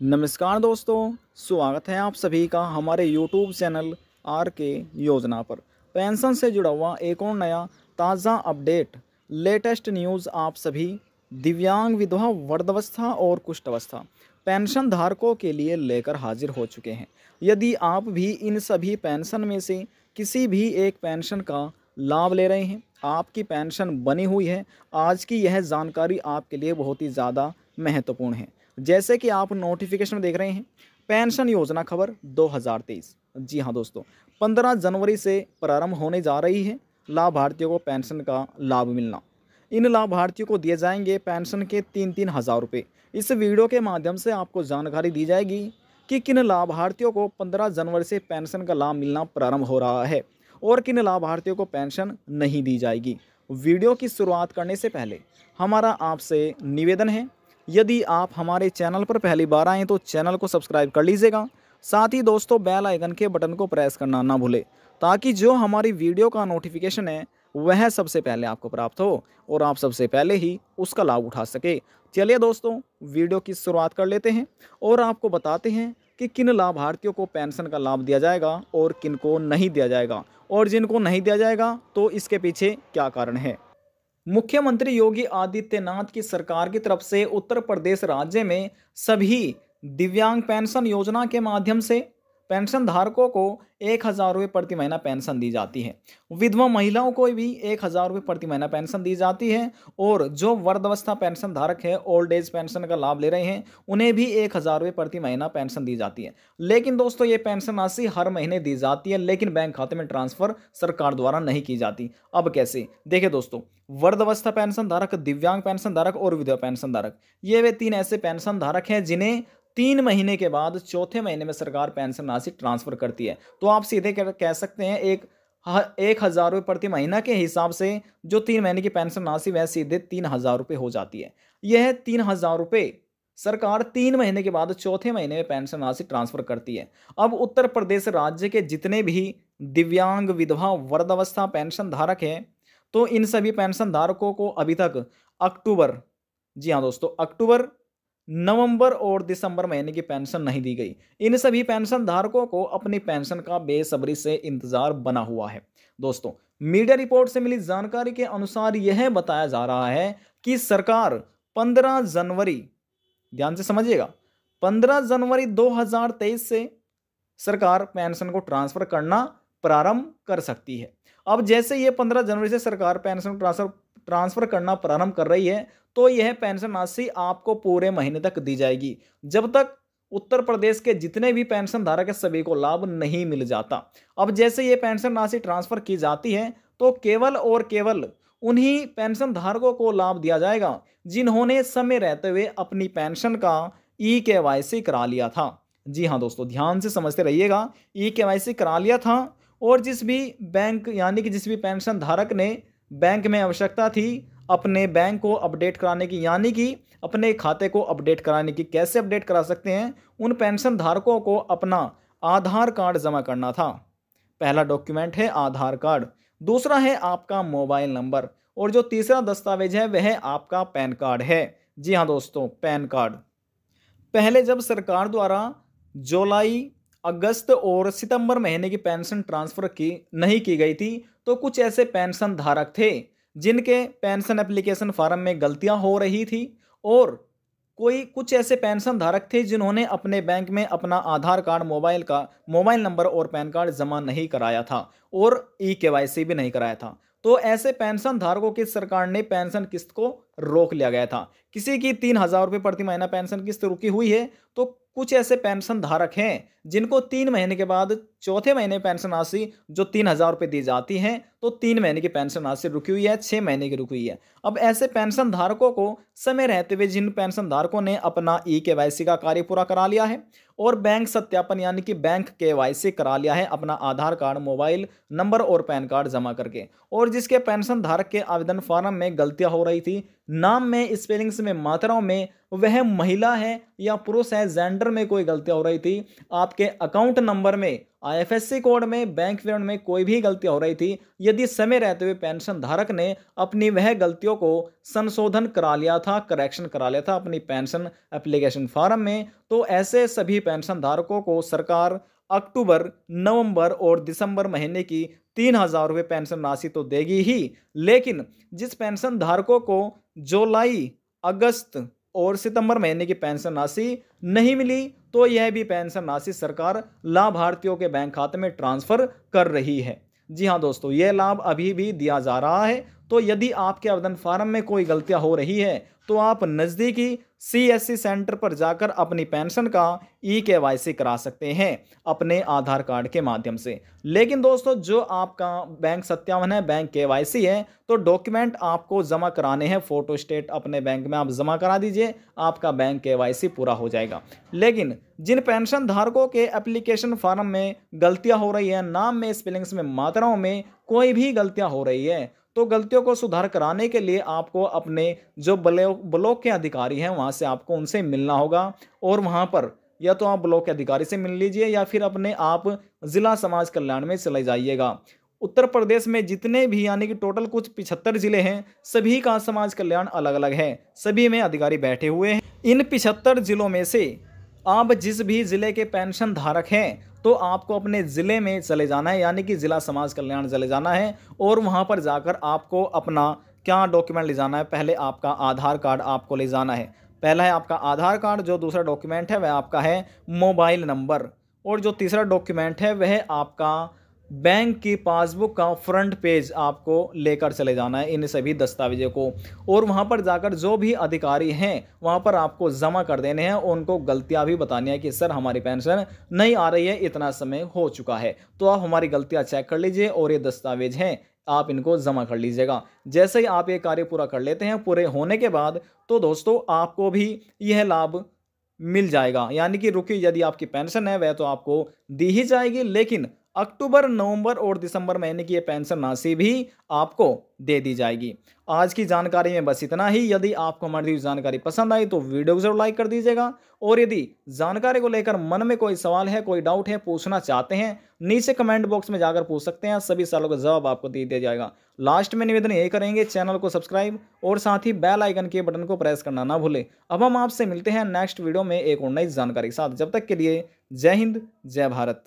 नमस्कार दोस्तों, स्वागत है आप सभी का हमारे YouTube चैनल आर के योजना पर। पेंशन से जुड़ा हुआ एक और नया ताज़ा अपडेट, लेटेस्ट न्यूज़ आप सभी दिव्यांग, विधवा, वृद्धावस्था और कुष्ठावस्था पेंशन धारकों के लिए लेकर हाजिर हो चुके हैं। यदि आप भी इन सभी पेंशन में से किसी भी एक पेंशन का लाभ ले रहे हैं, आपकी पेंशन बनी हुई है, आज की यह जानकारी आपके लिए बहुत ही ज़्यादा महत्वपूर्ण है। जैसे कि आप नोटिफिकेशन में देख रहे हैं, पेंशन योजना खबर 2023। जी हाँ दोस्तों, 15 जनवरी से प्रारंभ होने जा रही है लाभार्थियों को पेंशन का लाभ मिलना। इन लाभार्थियों को दिए जाएंगे पेंशन के 3-3 हज़ार रुपये। इस वीडियो के माध्यम से आपको जानकारी दी जाएगी कि किन लाभार्थियों को 15 जनवरी से पेंशन का लाभ मिलना प्रारंभ हो रहा है और किन लाभार्थियों को पेंशन नहीं दी जाएगी। वीडियो की शुरुआत करने से पहले हमारा आपसे निवेदन है, यदि आप हमारे चैनल पर पहली बार आएँ तो चैनल को सब्सक्राइब कर लीजिएगा। साथ ही दोस्तों, बेल आइकन के बटन को प्रेस करना ना भूलें, ताकि जो हमारी वीडियो का नोटिफिकेशन है वह सबसे पहले आपको प्राप्त हो और आप सबसे पहले ही उसका लाभ उठा सके। चलिए दोस्तों, वीडियो की शुरुआत कर लेते हैं और आपको बताते हैं कि किन लाभार्थियों को पेंशन का लाभ दिया जाएगा और किन को नहीं दिया जाएगा, और जिनको नहीं दिया जाएगा तो इसके पीछे क्या कारण है। मुख्यमंत्री योगी आदित्यनाथ की सरकार की तरफ से उत्तर प्रदेश राज्य में सभी दिव्यांग पेंशन योजना के माध्यम से पेंशन धारकों को 1,000 रुपये प्रति महीना पेंशन दी जाती है। विधवा महिलाओं को भी 1,000 रुपये प्रति महीना पेंशन दी जाती है, और जो वृद्धावस्था पेंशन धारक है, ओल्ड एज पेंशन का लाभ ले रहे हैं, उन्हें भी 1,000 रुपये प्रति महीना पेंशन दी जाती है। लेकिन दोस्तों, ये पेंशन राशि हर महीने दी जाती है, लेकिन बैंक खाते में ट्रांसफर सरकार द्वारा नहीं की जाती। अब कैसे? देखिए दोस्तों, वृद्धावस्था पेंशन धारक, दिव्यांग पेंशन धारक और विधवा पेंशन धारक, ये वे 3 ऐसे पेंशन धारक हैं जिन्हें 3 महीने के बाद चौथे महीने में सरकार पेंशन राशि ट्रांसफर करती है। तो आप सीधे कह सकते हैं 1,000 रुपये प्रति महीना के हिसाब से जो 3 महीने की पेंशन राशि वह सीधे 3,000 रुपये हो जाती है। यह 3,000 रुपये सरकार 3 महीने के बाद चौथे महीने में पेंशन राशि ट्रांसफर करती है। अब उत्तर प्रदेश राज्य के जितने भी दिव्यांग, विधवा, वृद्धावस्था पेंशन धारक हैं, तो इन सभी पेंशन धारकों को अभी तक अक्टूबर, जी हाँ दोस्तों, अक्टूबर, नवंबर और दिसंबर महीने की पेंशन नहीं दी गई। इन सभी पेंशन धारकों को अपनी पेंशन का बेसब्री से इंतजार बना हुआ है। दोस्तों, मीडिया रिपोर्ट से मिली जानकारी के अनुसार यह बताया जा रहा है कि सरकार 15 जनवरी, ध्यान से समझिएगा, 15 जनवरी 2023 से सरकार पेंशन को ट्रांसफर करना प्रारंभ कर सकती है। अब जैसे ये 15 जनवरी से सरकार पेंशन ट्रांसफर करना प्रारंभ कर रही है, तो यह पेंशन राशि आपको पूरे महीने तक दी जाएगी, जब तक उत्तर प्रदेश के जितने भी पेंशन धारक है सभी को लाभ नहीं मिल जाता। अब जैसे ये पेंशन राशि ट्रांसफर की जाती है, तो केवल और केवल उन्हीं पेंशन धारकों को लाभ दिया जाएगा जिन्होंने समय रहते हुए अपनी पेंशन का ई-केवाईसी करा लिया था। जी हाँ दोस्तों, ध्यान से समझते रहिएगा, ई-केवाईसी करा लिया था, और जिस भी बैंक, यानी कि जिस भी पेंशन धारक ने बैंक में आवश्यकता थी अपने बैंक को अपडेट कराने की, यानी कि अपने खाते को अपडेट कराने की, कैसे अपडेट करा सकते हैं? उन पेंशन धारकों को अपना आधार कार्ड जमा करना था। पहला डॉक्यूमेंट है आधार कार्ड, दूसरा है आपका मोबाइल नंबर, और जो तीसरा दस्तावेज है वह आपका पैन कार्ड है। जी हाँ दोस्तों, पैन कार्ड। पहले जब सरकार द्वारा जुलाई, अगस्त और सितंबर महीने की पेंशन ट्रांसफर की नहीं की गई थी, तो कुछ ऐसे पेंशन धारक थे जिनके पेंशन एप्लीकेशन फॉर्म में गलतियां हो रही थी, और कुछ ऐसे पेंशन धारक थे जिन्होंने अपने बैंक में अपना आधार कार्ड, मोबाइल नंबर और पैन कार्ड जमा नहीं कराया था, और ई-केवाईसी भी नहीं कराया था। तो ऐसे पेंशन धारकों की सरकार ने पेंशन किस्त को रोक लिया गया था। किसी की 3,000 रुपये प्रति महीना पेंशन किस्त रुकी हुई है, तो कुछ ऐसे पेंशन धारक हैं जिनको 3 महीने के बाद चौथे महीने पेंशन राशि जो 3,000 रुपये दी जाती है, तो 3 महीने की पेंशन राशि रुकी हुई है, 6 महीने की रुकी हुई है। अब ऐसे पेंशन धारकों को समय रहते हुए, जिन पेंशन धारकों ने अपना ई-केवाईसी का कार्य पूरा करा लिया है और बैंक सत्यापन यानी कि बैंक केवाईसी करा लिया है अपना आधार कार्ड, मोबाइल नंबर और पैन कार्ड जमा करके, और जिसके पेंशन धारक के आवेदन फॉर्म में गलतियां हो रही थी, नाम में, स्पेलिंग्स में, मात्राओं में, वह महिला है या पुरुष है, जेंडर में कोई गलतियां हो रही थी, आपके अकाउंट नंबर में आईएफएससी कोड में, बैंक विवरण में कोई भी गलतियां हो रही थी, यदि समय रहते हुए पेंशन धारक ने अपनी वह गलतियों को संशोधन करा लिया था, करेक्शन करा लिया था अपनी पेंशन एप्लीकेशन फॉर्म में, तो ऐसे सभी पेंशन धारकों को सरकार अक्टूबर, नवंबर और दिसंबर महीने की 3,000 रुपये पेंशन राशि तो देगी ही, लेकिन जिस पेंशन धारकों को जुलाई, अगस्त और सितंबर महीने की पेंशन राशि नहीं मिली, तो यह भी पेंशन राशि सरकार लाभार्थियों के बैंक खाते में ट्रांसफर कर रही है। जी हाँ दोस्तों, यह लाभ अभी भी दिया जा रहा है। तो यदि आपके आवेदन फार्म में कोई गलतियां हो रही है तो आप नज़दीकी सीएससी सेंटर पर जाकर अपनी पेंशन का ई-केवाईसी करा सकते हैं अपने आधार कार्ड के माध्यम से। लेकिन दोस्तों, जो आपका बैंक सत्यापन है, बैंक केवाईसी है, तो डॉक्यूमेंट आपको जमा कराने हैं, फोटो स्टेट अपने बैंक में आप जमा करा दीजिए, आपका बैंक केवाईसी पूरा हो जाएगा। लेकिन जिन पेंशन धारकों के एप्लीकेशन फॉर्म में गलतियां हो रही है, नाम में, स्पेलिंग्स में, मात्राओं में कोई भी गलतियां हो रही है, तो गलतियों को सुधार कराने के लिए आपको अपने जो ब्लॉक के अधिकारी हैं वहां से आपको उनसे मिलना होगा, और वहां पर या तो आप ब्लॉक के अधिकारी से मिल लीजिए या फिर अपने आप जिला समाज कल्याण में चले जाइएगा। उत्तर प्रदेश में जितने भी यानी कि टोटल कुछ 75 जिले हैं, सभी का समाज कल्याण अलग अलग है, सभी में अधिकारी बैठे हुए हैं। इन 75 जिलों में से आप जिस भी जिले के पेंशन धारक हैं तो आपको अपने ज़िले में चले जाना है, यानी कि ज़िला समाज कल्याण चले जाना है, और वहाँ पर जाकर आपको अपना क्या डॉक्यूमेंट ले जाना है। पहले आपका आधार कार्ड आपको ले जाना है, पहला है आपका आधार कार्ड, जो दूसरा डॉक्यूमेंट है वह आपका है मोबाइल नंबर, और जो तीसरा डॉक्यूमेंट है वह आपका बैंक की पासबुक का फ्रंट पेज आपको लेकर चले जाना है, इन सभी दस्तावेजों को। और वहां पर जाकर जो भी अधिकारी हैं वहां पर आपको जमा कर देने हैं, उनको गलतियां भी बतानी है कि सर हमारी पेंशन नहीं आ रही है, इतना समय हो चुका है, तो आप हमारी गलतियां चेक कर लीजिए और ये दस्तावेज हैं आप इनको जमा कर लीजिएगा। जैसे ही आप ये कार्य पूरा कर लेते हैं, पूरे होने के बाद तो दोस्तों आपको भी यह लाभ मिल जाएगा, यानी कि रुकी यदि आपकी पेंशन है वह तो आपको दी ही जाएगी, लेकिन अक्टूबर, नवंबर और दिसंबर महीने की ये पेंशन राशि भी आपको दे दी जाएगी। आज की जानकारी में बस इतना ही। यदि आपको हमारी जानकारी पसंद आई तो वीडियो को जरूर लाइक कर दीजिएगा, और यदि जानकारी को लेकर मन में कोई सवाल है, कोई डाउट है, पूछना चाहते हैं, नीचे कमेंट बॉक्स में जाकर पूछ सकते हैं, सभी सवालों का जवाब आपको दे दिया जाएगा। लास्ट में निवेदन यही करेंगे, चैनल को सब्सक्राइब और साथ ही बेल आइकन के बटन को प्रेस करना ना भूलें। अब हम आपसे मिलते हैं नेक्स्ट वीडियो में एक और नई जानकारी के साथ। जब तक के लिए जय हिंद, जय भारत।